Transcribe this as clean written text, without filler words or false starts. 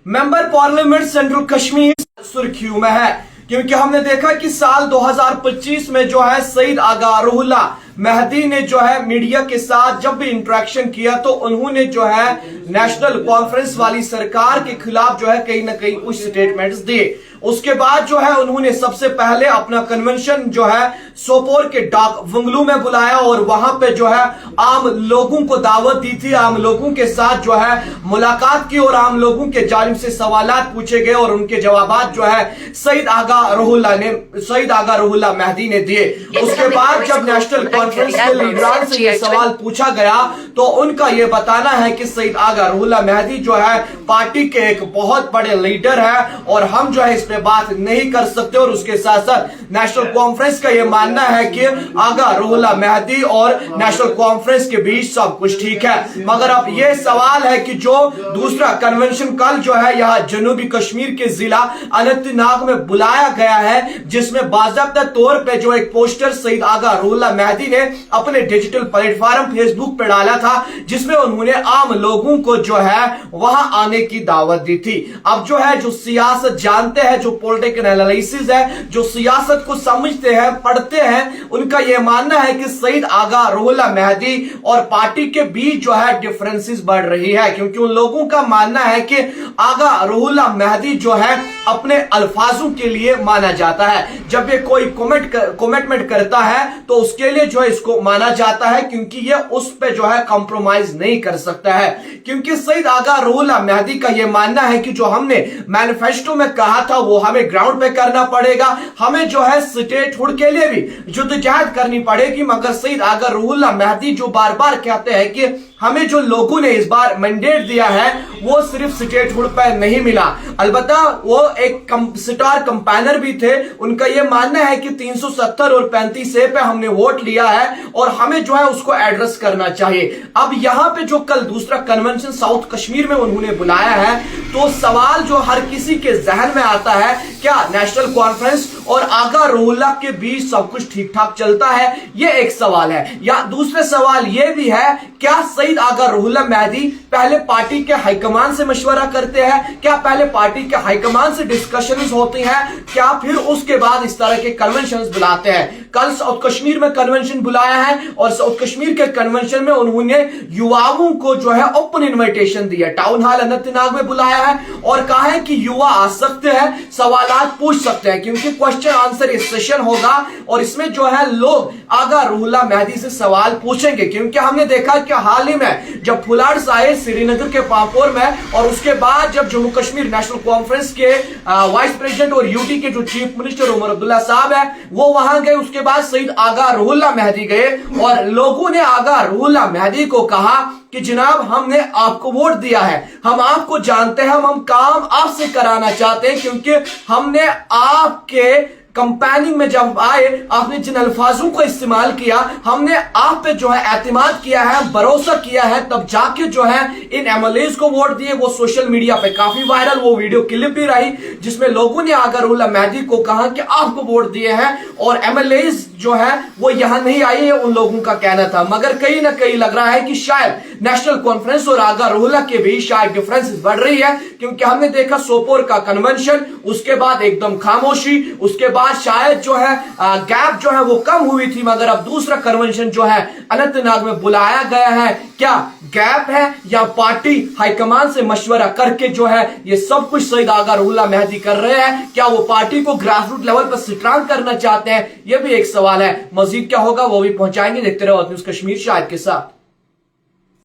Member parliament central Kashmir सुर्खियों में है क्योंकि हमने देखा कि साल 2025 में जो है सईद आगा रुहुल्लाह मेहदी ने जो है मीडिया के साथ जब भी इंटरेक्शन किया तो उन्होंने जो है नेशनल कॉन्फ्रेंस वाली सरकार के खिलाफ जो है कहीं ना कहीं कुछ स्टेटमेंट्स दिए। उसके बाद जो है उन्होंने सबसे पहले अपना कन्वेंशन जो है सोपोर के डाक बंगलू में बुलाया और वहां पे जो है आम लोगों को दावत दी थी, आम लोगों के साथ जो है मुलाकात की और आम लोगों के जानिब से सवालात पूछे गए और उनके जवाबात जो है सईद आगा रुहुल्लाह मेहदी ने दिए। उसके बाद जब नेशनल कॉन्फ्रेंस के लीडरान से ये सवाल पूछा गया तो उनका ये बताना है कि सईद आगा रुहुल्लाह मेहदी जो है पार्टी के एक बहुत बड़े लीडर है और हम जो है इस पे बात नहीं कर सकते। और उसके साथ साथ नेशनल कॉन्फ्रेंस का ये मानना है कि आगा रुहुल्लाह मेहदी और नेशनल कॉन्फ्रेंस के बीच सब कुछ ठीक है। मगर अब ये सवाल है कि जो दूसरा कन्वेंशन कल जो है यहाँ जनूबी कश्मीर के जिला अनंतनाग में बुलाया गया है, जिसमें बाकायदा तौर पे जो एक पोस्टर सईद आगा रुहुल्लाह मेहदी ने अपने डिजिटल प्लेटफॉर्म फेसबुक पे डाला था, जिसमें उन्होंने आम लोगों को जो है वहां आने की दावत दी थी। अब जो है जो सियासत जानते हैं, जो पॉलिटिकल एनालिसिस है, जो सियासत को समझते हैं, पढ़ते हैं, उनका यह मानना है कि सईद आगा रुहुल्लाह मेहदी और पार्टी के बीच जो है डिफरेंसेस बढ़ रही है, क्योंकि उन लोगों का मानना है कि आगा रुहुल्लाह मेहदी जो है अपने अल्फाजों के लिए माना जाता है। जब ये कोई कमिटमेंट करता है तो उसके लिए जो है इसको माना जाता है, क्योंकि ये उस पे जो है कॉम्प्रोमाइज नहीं कर सकता है। क्योंकि सईद आगा रुहुल्लाह मेहदी का ये मानना है कि जो हमने मैनिफेस्टो में कहा था वो हमें ग्राउंड पे करना पड़ेगा, हमें जो है स्टेटहुड के लिए भी जद्दोजहद करनी पड़ेगी। मगर सईद आगा रुहुल्लाह मेहदी जो बार बार कहते हैं कि हमें जो लोगों ने इस बार मैंडेट दिया है वो सिर्फ स्टेटहुड पर नहीं मिला, अलबत्ता वो एक स्टार कंपेनर भी थे। उनका ये मानना है कि 370 और 35A पे हमने वोट लिया है और हमें जो है उसको एड्रेस करना चाहिए। अब यहाँ पे जो कल दूसरा कन्वेंशन साउथ कश्मीर में उन्होंने बुलाया है तो सवाल जो हर किसी के जहन में आता है, क्या नेशनल कॉन्फ्रेंस और आगा रुहुल्लाह के बीच सब कुछ ठीक ठाक चलता है? ये एक सवाल है। या दूसरे सवाल ये भी है, क्या सईद आगा रुहुल्लाह मेहदी पहले पार्टी के हाईकमान से मशवरा करते हैं? क्या पहले पार्टी के हाईकमान से डिस्कशंस होती हैं? क्या फिर उसके बाद इस तरह के कन्वेंशंस बुलाते हैं? कल साउथ कश्मीर में कन्वेंशन बुलाया है और साउथ कश्मीर के कन्वेंशन में उन्होंने युवाओं को जो है ओपन इन्विटेशन दिया, टाउन हॉल अनंतनाग में बुलाया है और कहा है कि युवा आ सकते हैं, सवालात पूछ सकते हैं, क्योंकि क्वेश्चन आंसर सेशन होगा और इसमें जो है लोग आगा रुहुल्लाह मेहदी से सवाल पूछेंगे। क्योंकि हमने देखा कि हाल ही में जब फ्लड्स आए श्रीनगर के पापोर में और उसके बाद जब जम्मू कश्मीर नेशनल कॉन्फ्रेंस के वाइस प्रेसिडेंट और यूटी के जो चीफ मिनिस्टर उमर अब्दुल्ला साहब है वो वहां गए, उसके बाद सईद आगा रुहुल्लाह मेहदी गए और लोगों ने आगा रुहुल्लाह मेहदी को कहा कि जनाब हमने आपको वोट दिया है, हम आपको जानते हैं, हम काम आपसे कराना चाहते हैं, क्योंकि हमने आपके कंपेनिंग में जब आए आपने जिन अल्फाजों को इस्तेमाल किया, हमने आप पे जो है एतमाद किया है, भरोसा किया है, तब जाके जो है इन एमएलएज को वोट दिए। वो सोशल मीडिया पे काफी वायरल वो वीडियो क्लिप भी रही जिसमें लोगों ने आगा रुहुल्लाह मेहदी को कहा कि आपको वोट दिए हैं और एमएलएज जो है वो यहां नहीं आए, ये उन लोगों का कहना था। मगर कहीं ना कहीं लग रहा है कि शायद नेशनल कॉन्फ्रेंस और आगा रुहुल्लाह के बीच शायद डिफरेंसेस बढ़ रही है, क्योंकि हमने देखा सोपोर का कन्वेंशन, उसके बाद एकदम खामोशी, उसके बाद शायद जो है गैप जो है वो कम हुई थी। मगर अब दूसरा कन्वेंशन जो है अनंतनाग में बुलाया गया है, क्या गैप है या पार्टी हाईकमान से मशवरा करके जो है ये सब कुछ सईद आगा रुहुल्लाह मेहदी कर रहे हैं? क्या वो पार्टी को ग्रास रूट लेवल पर स्ट्रांग करना चाहते हैं? ये भी एक सवाल है। मजीद क्या होगा वो भी पहुंचाएंगे। देखते रहो न्यूज़ कश्मीर शाहिद के साथ।